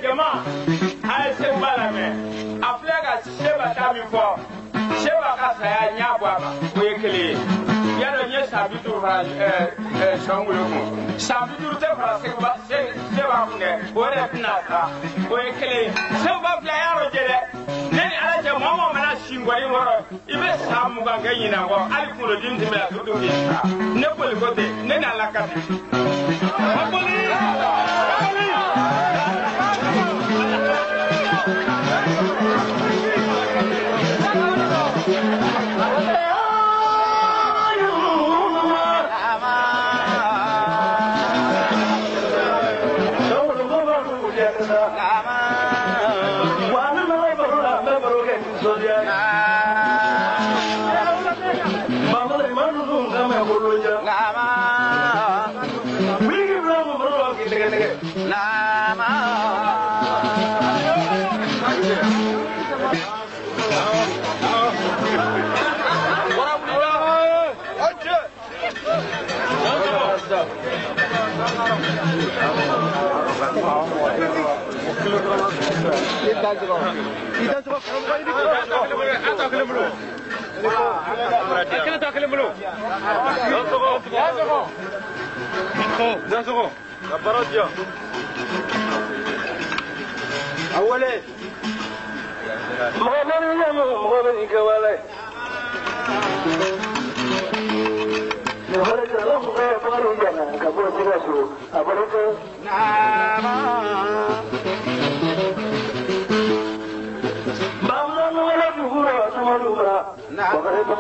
Jama, I say, Malame, a flag as Sheba coming for Sheba Casa, Yabba, quickly. Yellow, yes, I do some room. Some do Sheba, whatever not, quickly. Silver player, then I let your mamma machine what you were. Even some Gagayina or I put a dinner to do this. Nobody got it, then I like it.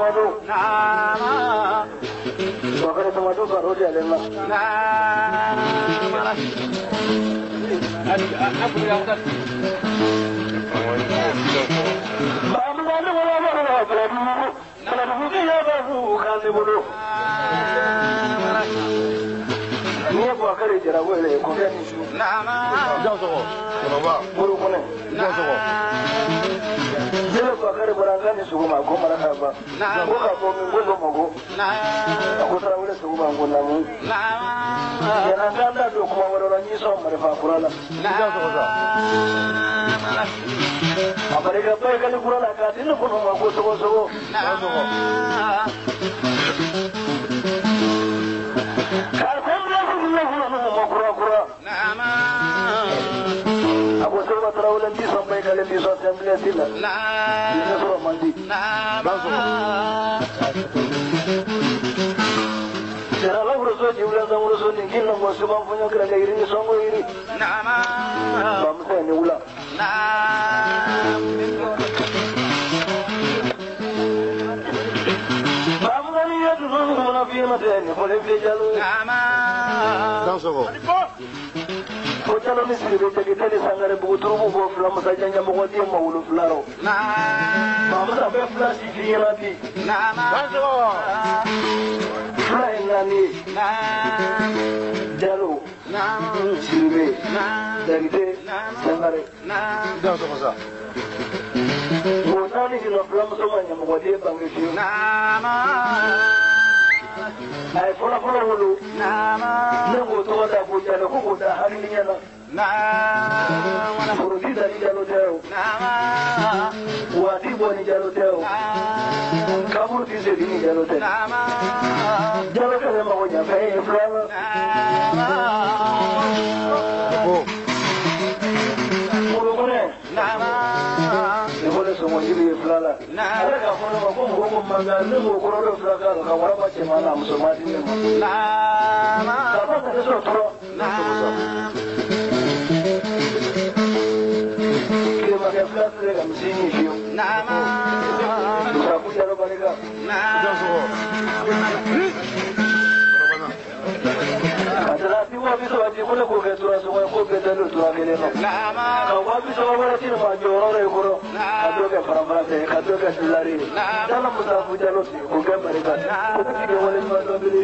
Samadu. Wakare Samadu baru dia lema. Aku yang tak. Bambu wala kalau dia baru kali bodoh. Ni buat kerja jarak boleh, kau kan? Jangan sokong, buru kone. Jangan sokong. Jadi buat kerja berangkat ni suku magu mana kaba. Aku kau minggu magu. Aku terang boleh suku magu namu. Jangan anda tu kau mahu orang ni som mereka kurala. Jangan sokong. Apa mereka baik kalau kurala kat ini pun magu sokong. Jangan sokong. Aku coba terawal nanti sampai kalian bisa assembly sila. Ini suruh mandi. Langsung. Cara urusan jualan sama urusan ini kita nggak semua punya kerja ini semua ini. Bangsa ini ulang. Bangsa ini ya tu mana film ada ni, boleh berjalan. Langsung. Kalau ni sih kita ni sangat berutur buat film saja yang mau dia mau ulu filaro. Mama sampai filas ini lagi. Langsung. Flying nani. Jalo. Silve. Dagite. Sangare. Langsung masa. Bukan ni kalau film semua yang mau dia panggil dia. Ay fula hulu nango to wada ko jalo ko da hari yana furu di dari jalo teo wadi boni jalo teo kabur di se ni jalo teo jalo kale ma ko nya fe flama furu ko ne boleh semua jadi flala. Ada kawan aku mau makan ni mau korang flala kawan apa cuma nama semua ini. Apa ada sesuatu? Kita makan flala kita mesti ni siu. Aku jalan balik. Adalah tiwa bisa wajib boleh kau ketua semua kau ketua lu tua gini no. Kau wajib semua boleh sini maju orang orang kuro. Kau ke perempuan saya, kau ke selari. Dalam muda puja lu sih, kau ke mereka. Kau tidak boleh jual beli.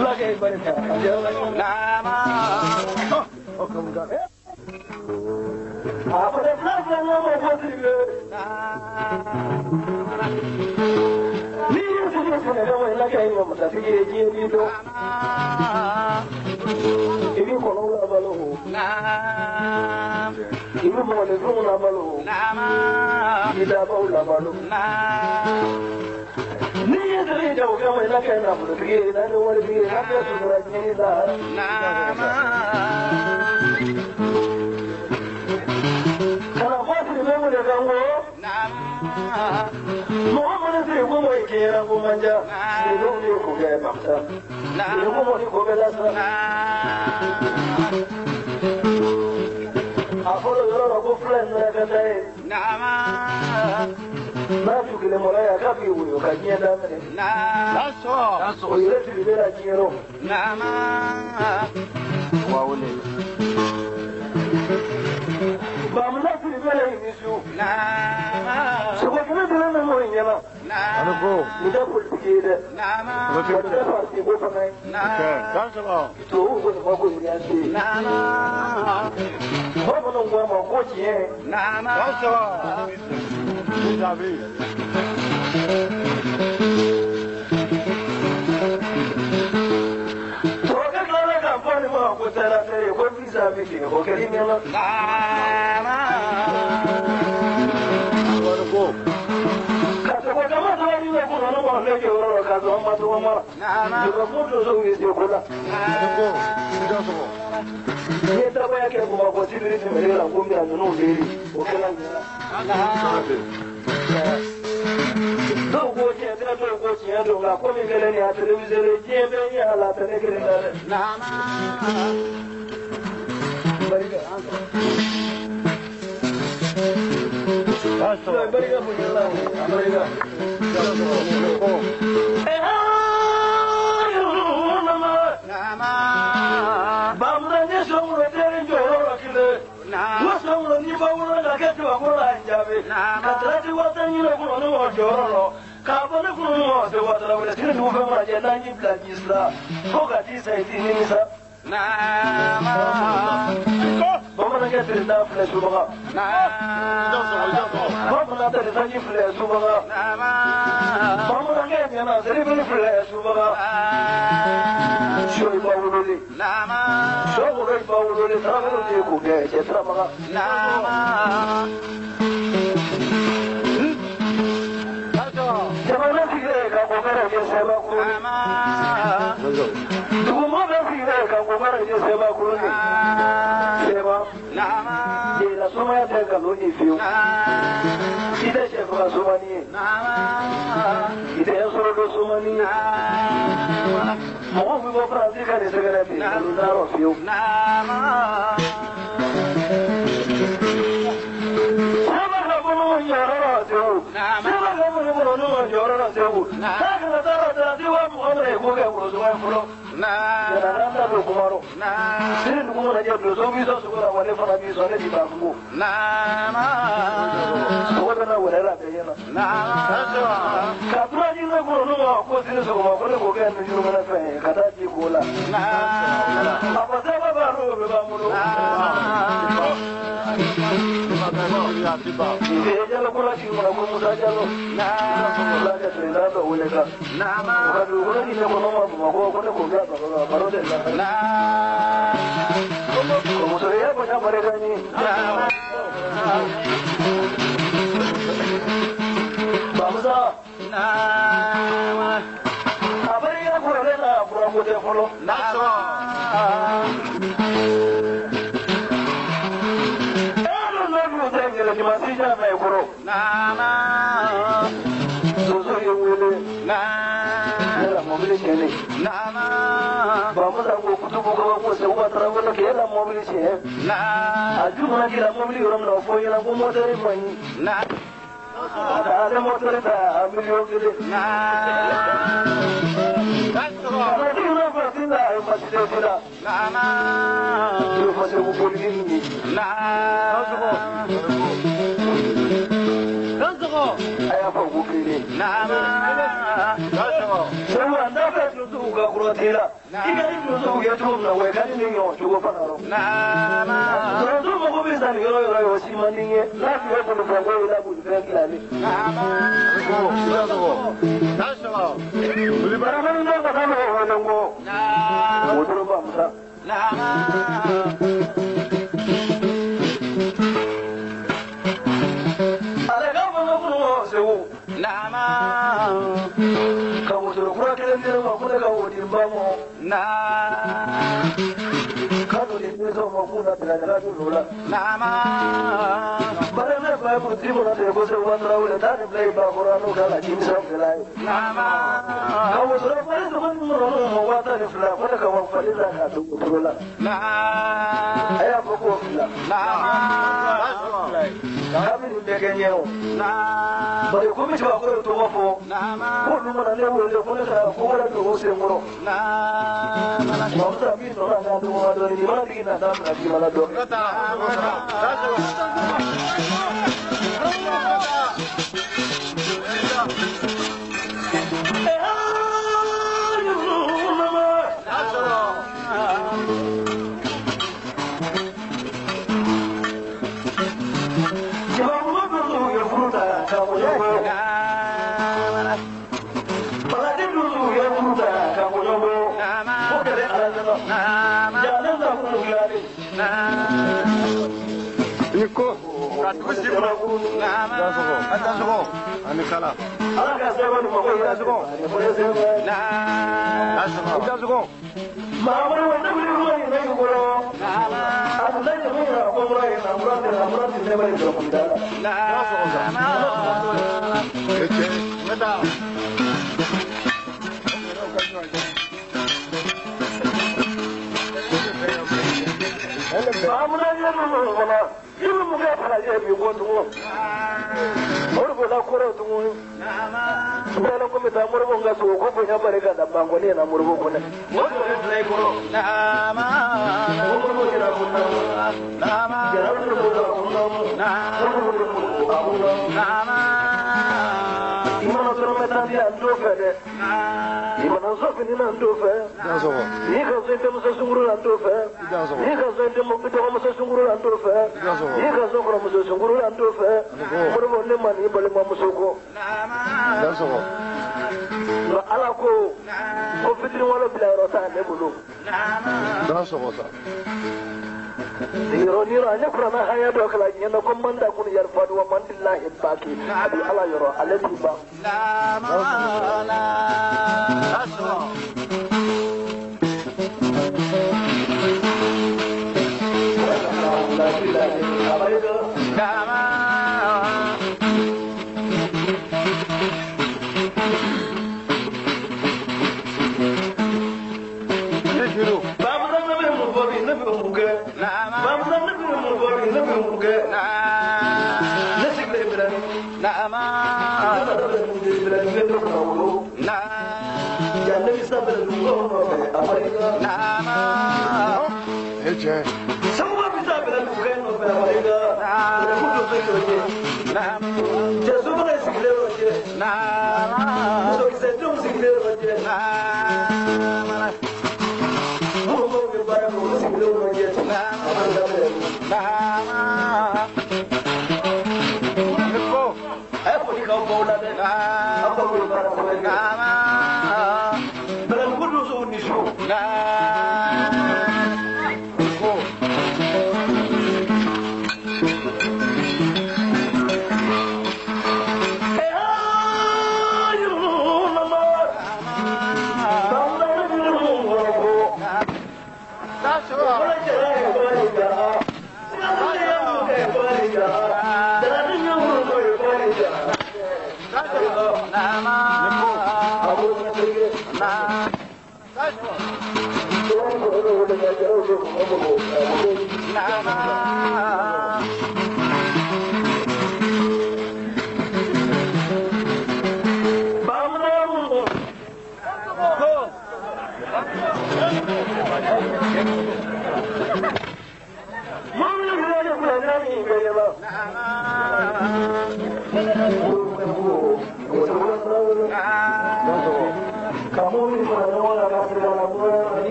Lagi mereka. Oh, kamu dah. Apa dah belakang nama buat dia? Ni sudah sudah kamu lagi yang mesti pergi jadi tu. Ibu kalau nak balu, ibu mau le kamu nak balu, kita baru nak balu. Ni jadi jauh kamu lagi yang mesti pergi dan orang pergi apa sudah jadi dah. Muhammad sai kuma yake ran kuma ja ne don ne ku ga bakta ne kuma ne ko ga lasa aforo yoro ko flan na ga dai na su kile mola ya ka bi wuri ka jiya da mene laso ile ti bera jiro wa wole ba mu na ti bera ni su Sebagai mana nama ini lah? Anu ko, kita politik ada. Kita parti ko panai. Kan sama. Tu ko nama ko ni asi. Bawa nunggu mau ko cie. Kan sama. Kita bi. Soalnya kalau kampanye mau ko cara cari ko bisa bikin. Ko kiri ni lah. Kata kwa kama tuwali ya kuna nama leke uroro kaza wama tuwa mara. Yuka mutu so wisi ukula. Ye taba yake kuma kwa sibiri simerela kumbi ya nunu diri. Ukela njela. Dau gochi ya tira dau gochi ya donga komi kele ni ya televizele jebe ya ala tenekele ndale. Vamos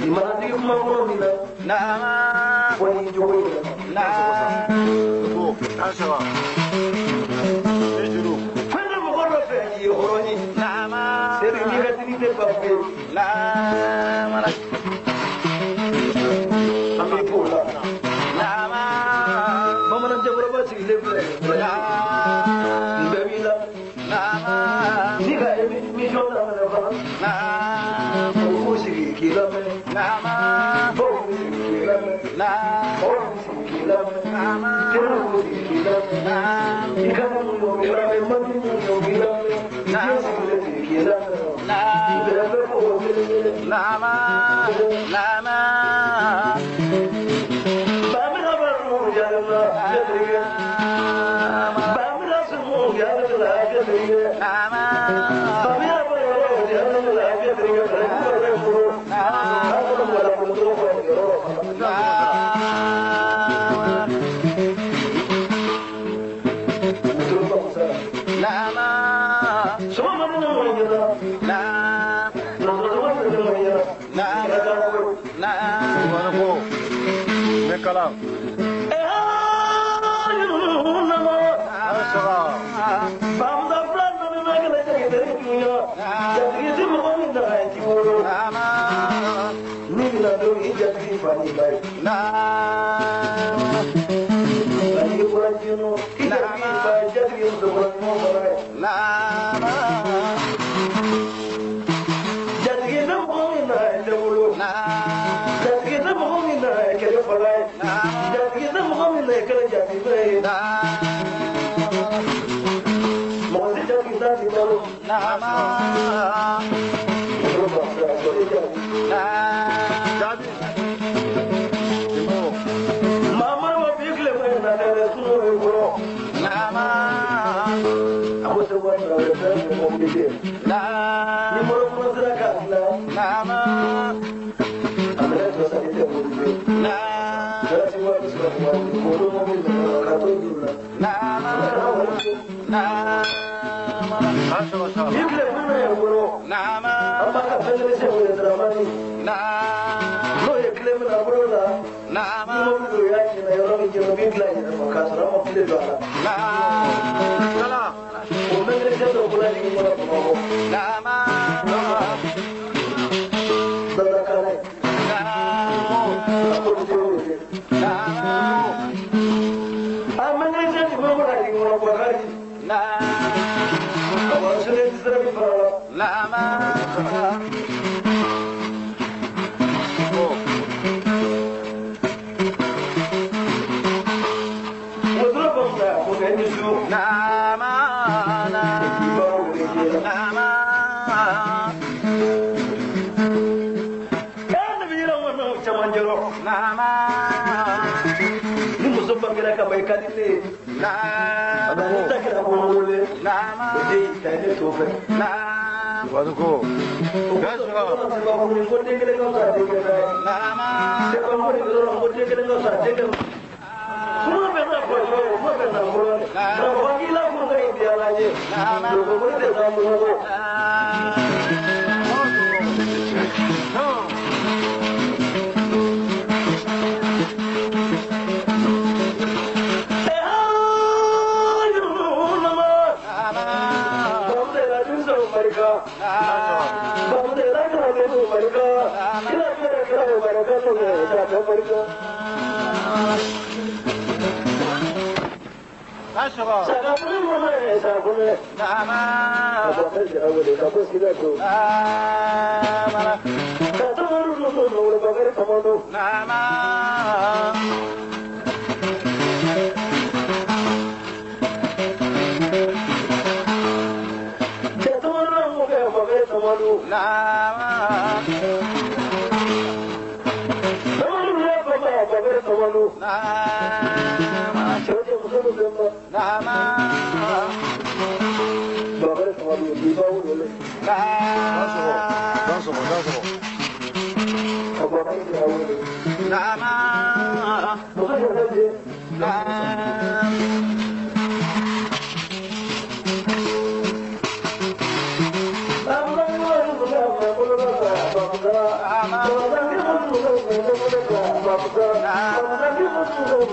Imanatigi kuma kɔrɔ min na fɔ ni jogo ye fɛn bɛ mɔgɔ dɔ fɛ i ye hɔrɔn ye seri n'i ka tigi tɛ ba fɛ an bɛ k'o la bamanan cɛkɔrɔba sigilen filɛ n bɛɛ b'i la ni ka émission daminɛ fana o sigi k'i lamɛn baw bɛ sigi k'i lamɛn aw bɛ sigi k'i lamɛn tɛnɛw bɛ sigi k'i lamɛn i kana mun y'o k'i lamɛn mandi mun y'o k'i lamɛn diɲɛ sigilen sigi k'i lamɛn bɛrɛ bɛ fɔ o kelen kelen bamina bɛ numu yalima jɛtigɛ bamina sumu yalima jɛtigɛ bamina bɛ yɔrɔ yalima jɛtigɛ bɛrɛ bɛ furu an kɔni wala kuntun fɔ yɔrɔ muso ka musa sɔgɔ ma nuna mɔ yɛrɛ nasɔrɔ ma nuna mɔ yɛrɛ Kalam. Bamda plan no me magala jage dunya jage se mo min da ti woro ni la do i jage bani bai ani ko jino ki jage ba jage do mo bare jage se mo min da te woro jage se mo min da ke do bare jage se mo min da ke jage bai Mama wa bikle ko na da su ko ako se wa na da mo bide ni mo ko sra ka na amre to sa ite mo bide da si wa su ko mo mo bide ka to bikle ko na ya ko amma ka fele se ko da mani no ye kle mo na bro la ni mo do ya ni na yo ni je bikla ni mo ka sra mo bide do ala o me le se do ko la ni mo na ko da ka ne ko do amene se ko mo na ni mo ko ka ni awasle disra bi fara ni muso bangera ka bai kadile abani takira ko wole de tane to fe Waduko. Gasha. ko degele ko sa degele se ko mo ni ko degele ko sa degele suno be na ko mo be na ko na wangila ko ngai dia laje ko mo de sa mo ko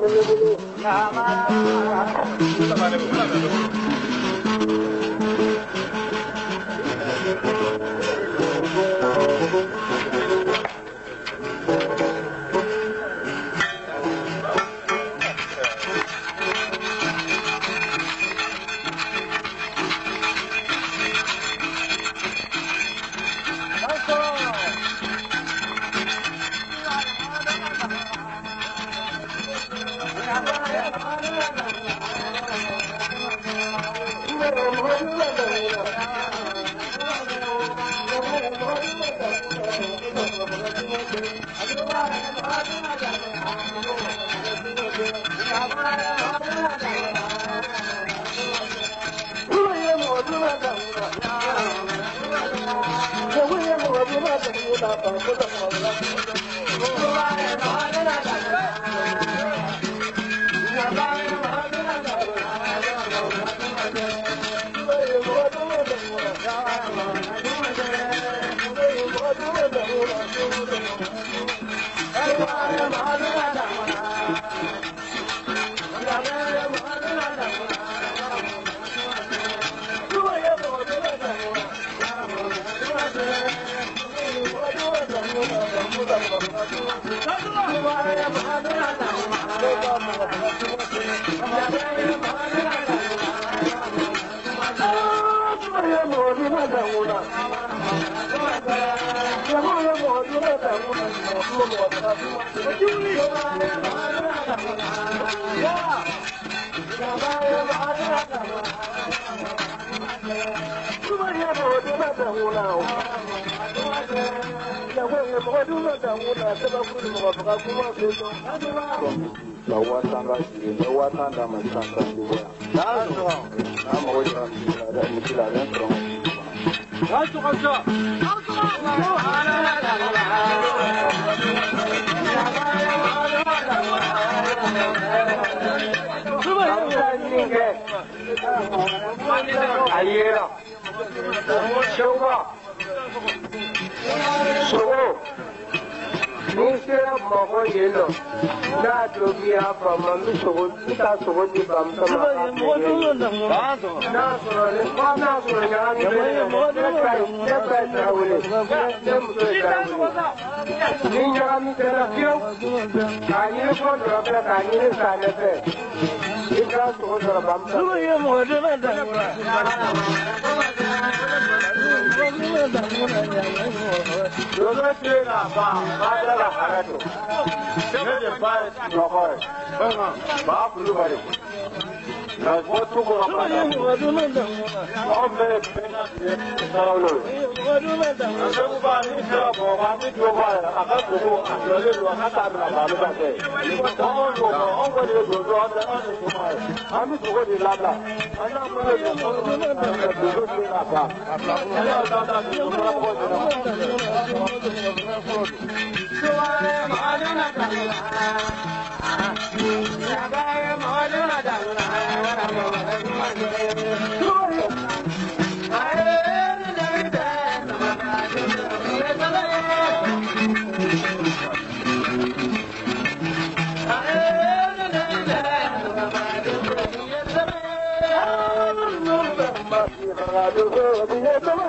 Thank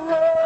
you.